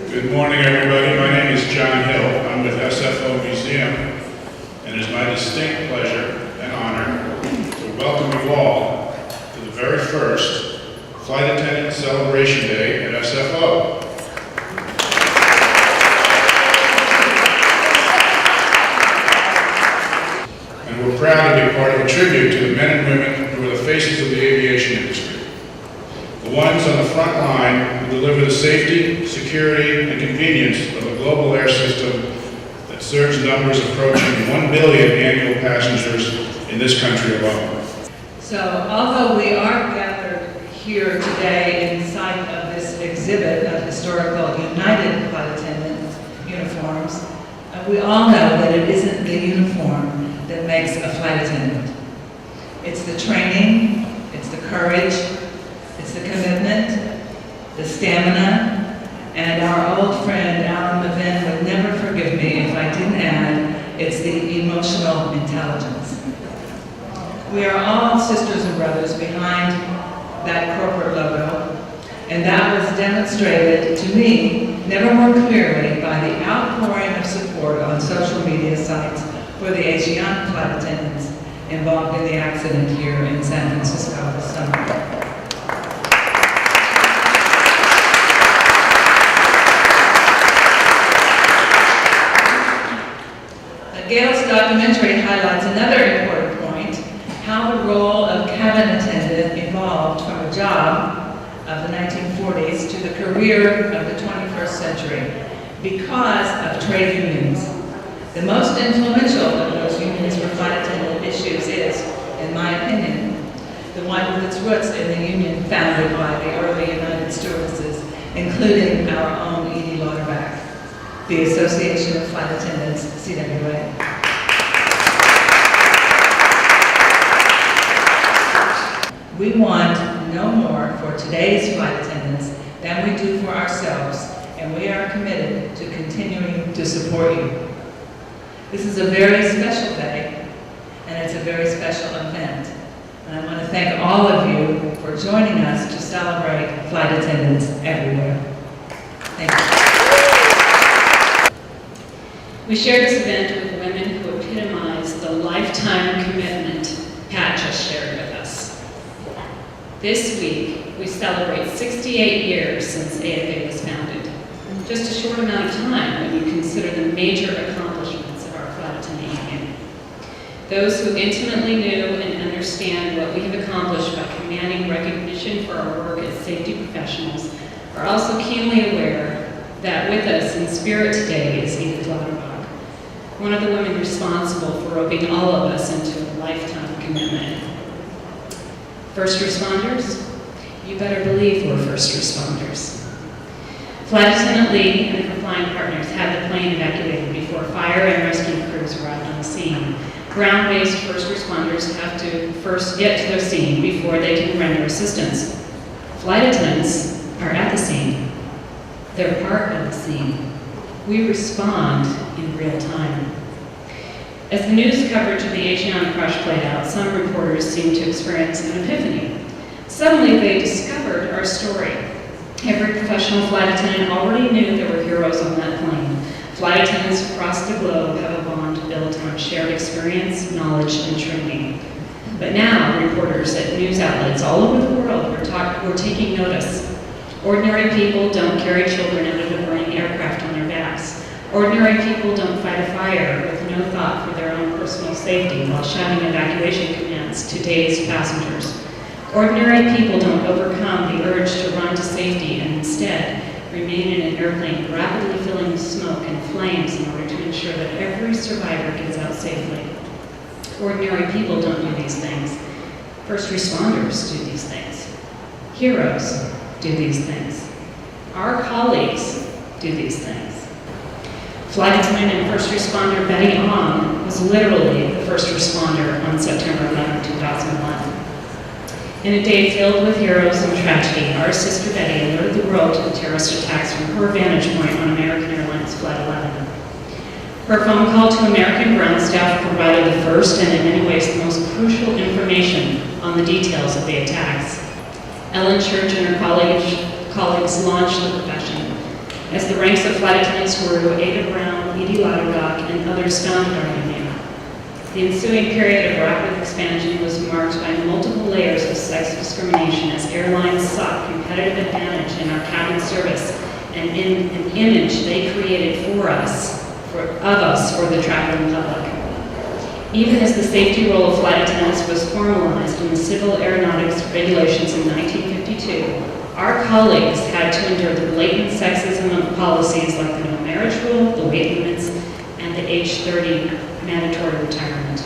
Good morning, everybody. My name is John Hill. I'm with SFO Museum, and it is my distinct pleasure and honor to welcome you all to the very first Flight Attendant Celebration Day at SFO. And we're proud to be part of a tribute to the men and women who are the faces of the aviation industry. The ones on the front line who deliver the safety, security, and convenience of a global air system that serves numbers approaching 1 billion annual passengers in this country alone. So, although we are gathered here today in sight of this exhibit of historical United Flight Attendant uniforms, we all know that it isn't the uniform that makes a flight attendant. It's the training, it's the courage, it's the commitment, the stamina, and our old friend Alan Levin would never forgive me if I didn't add, it's the emotional intelligence. We are all sisters and brothers behind that corporate logo, and that was demonstrated to me never more clearly by the outpouring of support on social media sites for the Asian flight attendants involved in the accident here in San Francisco this summer. Gail's documentary highlights another important point, how the role of cabin attendant evolved from a job of the 1940s to the career of the 21st century because of trade unions. The most influential of those unions for flight attendant issues is, in my opinion, the one with its roots in the union founded by the early United Stewardesses, including our own Edie Lauterbach, the Association of Flight Attendants, CWA. We want no more for today's flight attendants than we do for ourselves, and we are committed to continuing to support you. This is a very special day, and it's a very special event. And I want to thank all of you for joining us to celebrate flight attendants everywhere. Thank you. We share this event with women who epitomize the lifetime commitment Pat just shared with us. This week, we celebrate 68 years since AFA was founded. Just a short amount of time when you consider the major accomplishments of our flight attendant union. Those who intimately knew and understand what we have accomplished by commanding recognition for our work as safety professionals are also keenly aware that with us in spirit today is Edie Lauterbach, one of the women responsible for roping all of us into a lifetime commitment. First responders, you better believe we're first responders. Flight Attendant Lee and her flying partners had the plane evacuated before fire and rescue crews arrived on the scene. Ground-based first responders have to first get to their scene before they can render assistance. Flight attendants are at the scene. They're part of the scene. We respond in real time. As the news coverage of the Asian crash played out, some reporters seemed to experience an epiphany. Suddenly they discovered our story. Every professional flight attendant already knew there were heroes on that plane. Flight attendants across the globe have a bond built on shared experience, knowledge, and training. But now reporters at news outlets all over the world were taking notice. Ordinary people don't carry children out of a burning aircraft on their backs. Ordinary people don't fight a fire with no thought for their own personal safety while shouting evacuation commands to dazed passengers. Ordinary people don't overcome the urge to run to safety and instead remain in an airplane rapidly filling with smoke and flames in order to ensure that every survivor gets out safely. Ordinary people don't do these things. First responders do these things. Heroes do these things. Our colleagues do these things. Flight attendant and first responder Betty Ong was literally the first responder on September 11, 2001. In a day filled with heroes and tragedy, our sister Betty alerted the world to the terrorist attacks from her vantage point on American Airlines Flight 11. Her phone call to American ground staff provided the first and in many ways the most crucial information on the details of the attacks. Ellen Church and her colleagues launched the profession. As the ranks of flight attendants grew, Ada Brown, Edie Ladderdock, and others founded our union. The ensuing period of rapid expansion was marked by multiple layers of sex discrimination as airlines sought competitive advantage in our cabin service and in an image they created for us, for the traveling public. Even as the safety role of flight attendants was formalized in the Civil Aeronautics Regulations in 1952, our colleagues had to endure the blatant sexism of policies like the no marriage rule, the weight limits, and the age 30 mandatory retirement.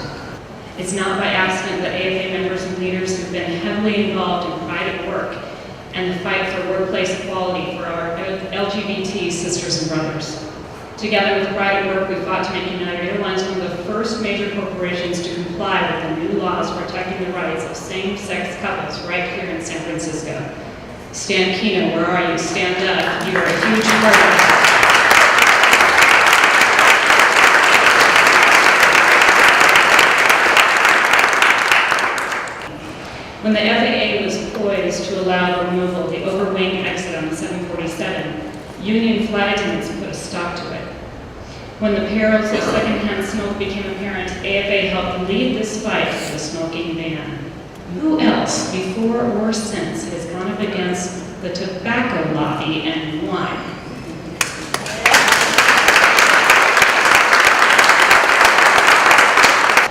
It's not by accident that AFA members and leaders have been heavily involved in pride at work and the fight for workplace equality for our LGBT sisters and brothers. Together with Pride at Work, we fought to make United Airlines one of the first major corporations to comply with the new laws protecting the rights of same-sex couples right here in San Francisco. Stan Kino, where are you? Stand up. You are a huge part of it. When the FAA was poised to allow the removal of the overwing exit on the 747, union flight attendants put a stop to it. When the perils of secondhand smoke became apparent, AFA helped lead this fight for the smoking ban. Who else, before or since, has gone up against the tobacco lobby and won?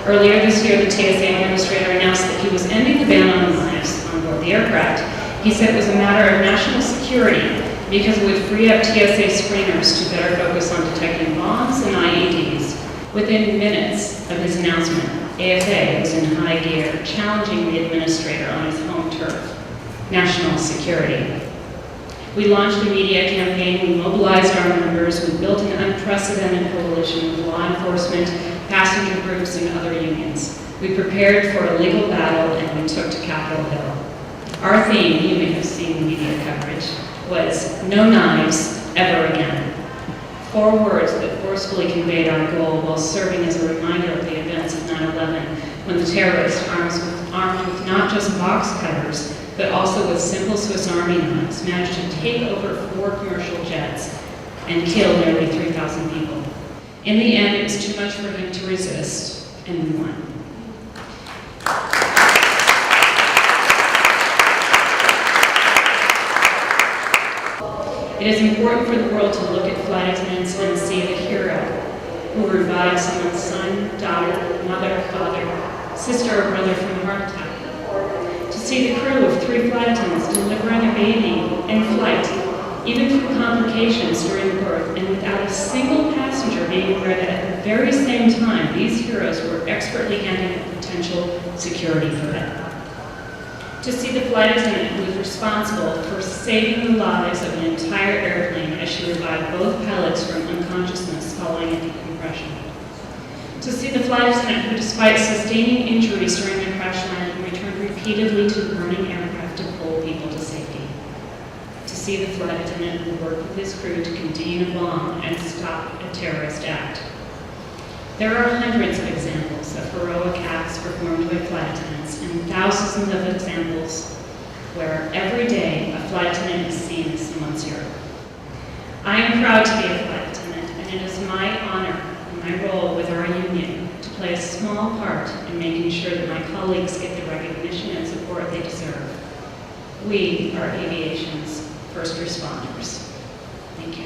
Earlier this year, the TSA administrator announced that he was ending the ban on knives on board the aircraft. He said it was a matter of national security because it would free up TSA screeners to better focus on detecting bombs and IEDs. Within minutes of his announcement, AFA was in high gear, challenging the administrator on his home turf, national security. We launched a media campaign, we mobilized our members, we built an unprecedented coalition with law enforcement, passenger groups, and other unions. We prepared for a legal battle and we took to Capitol Hill. Our theme, you may have seen the media coverage, was no knives ever again. 4 words that forcefully conveyed our goal while serving as a reminder of the events of 9/11, when the terrorists, armed with not just box cutters, but also with simple Swiss Army knives, managed to take over 4 commercial jets and kill nearly 3,000 people. In the end, it was too much for him to resist, and we won. It is important for the world to look at flight attendants and see the hero who revived someone's son, daughter, mother, father, sister, or brother from a heart attack. To see the crew of 3 flight attendants delivering a baby in flight, even through complications during birth, and without a single passenger being aware that at the very same time, these heroes were expertly handling a potential security threat. To see the flight attendant who was responsible for saving the lives of an entire airplane as she revived both pilots from unconsciousness following a decompression. To see the flight attendant who, despite sustaining injuries during the crash landing, returned repeatedly to the burning aircraft to pull people to safety. To see the flight attendant who worked with his crew to contain a bomb and stop a terrorist act. There are hundreds of examples of heroic acts performed by flight attendants and thousands of examples where every day a flight attendant is seen as someone's hero. I am proud to be a flight attendant, and it is my honor and my role with our union to play a small part in making sure that my colleagues get the recognition and support they deserve. We are aviation's first responders. Thank you.